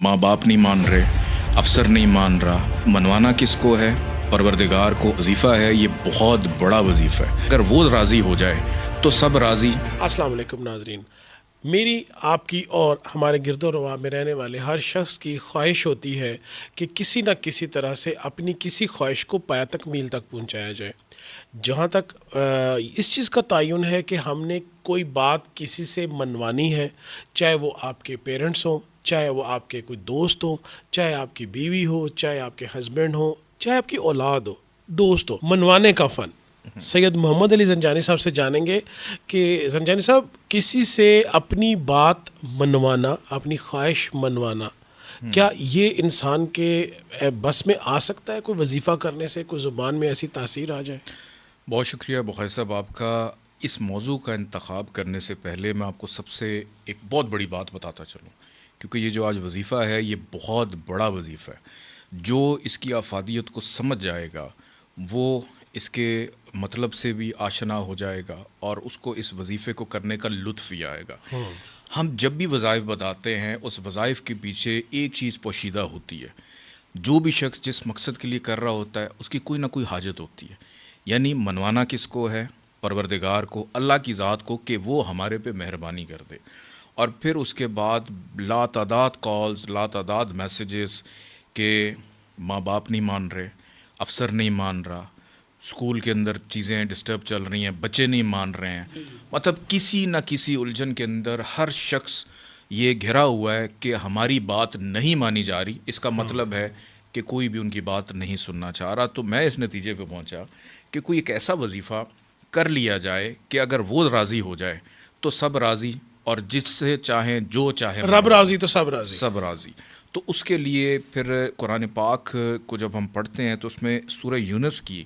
माँ बाप नहीं मान रहे, अफसर नहीं मान रहा, मनवाना किसको है? परवरदिगार को। वजीफ़ा है ये बहुत बड़ा वजीफ़ा है, अगर वो राज़ी हो जाए तो सब राज़ी। अस्सलाम वालेकुम नाजरीन, मेरी आपकी और हमारे गिरदोरवा में रहने वाले हर शख्स की ख्वाहिश होती है कि किसी न किसी तरह से अपनी किसी ख्वाहिश को पाया तक मील तक पहुंचाया जाए। जहाँ तक इस चीज़ का तयन है कि हमने कोई बात किसी से मनवानी है, चाहे वो आपके पेरेंट्स हों, चाहे वो आपके कोई दोस्त हों, चाहे आपकी बीवी हो, चाहे आपके हस्बैंड हो, चाहे आपकी औलाद हो, दोस्त हो, मनवाने का फ़न सैयद मोहम्मद अली ज़ंजानी साहब से जानेंगे कि ज़ंजानी साहब, किसी से अपनी बात मनवाना, अपनी ख्वाहिश मनवाना, क्या ये इंसान के बस में आ सकता है? कोई वजीफ़ा करने से कोई ज़ुबान में ऐसी तासीर आ जाए? बहुत शुक्रिया बुखैर साहब आपका। इस मौजू का इंतखाब करने से पहले मैं आपको सबसे एक बहुत बड़ी बात बताता चलूँ, क्योंकि ये जो आज वजीफ़ा है ये बहुत बड़ा वजीफ़ा है। जो इसकी अफादियत को समझ जाएगा वो इसके मतलब से भी आशना हो जाएगा और उसको इस वजीफ़े को करने का लुत्फ़ भी आएगा। हम जब भी वज़ाइफ बताते हैं उस वज़ाइफ के पीछे एक चीज़ पोशीदा होती है। जो भी शख्स जिस मकसद के लिए कर रहा होता है उसकी कोई ना कोई हाजत होती है। यानी मनवाना किसको है? परवरदिगार को, अल्लाह की ज़ात को, कि वो हमारे पे मेहरबानी कर दे। और फिर उसके बाद लातादाद कॉल्स, लातादाद मैसेजेस के माँ बाप नहीं मान रहे, अफसर नहीं मान रहा, स्कूल के अंदर चीज़ें डिस्टर्ब चल रही हैं, बच्चे नहीं मान रहे हैं। मतलब किसी न किसी उलझन के अंदर हर शख्स ये घिरा हुआ है कि हमारी बात नहीं मानी जा रही। इसका मतलब है कि कोई भी उनकी बात नहीं सुनना चाह रहा। तो मैं इस नतीजे पे पहुंचा कि कोई एक ऐसा वजीफ़ा कर लिया जाए कि अगर वो राज़ी हो जाए तो सब राज़ी, और जिससे चाहें जो चाहे रब राज़ी तो सब राज़ी। सब राज़ी। तो उसके लिए फिर कुरान पाक को जब हम पढ़ते हैं तो उसमें सूरह यूनुस की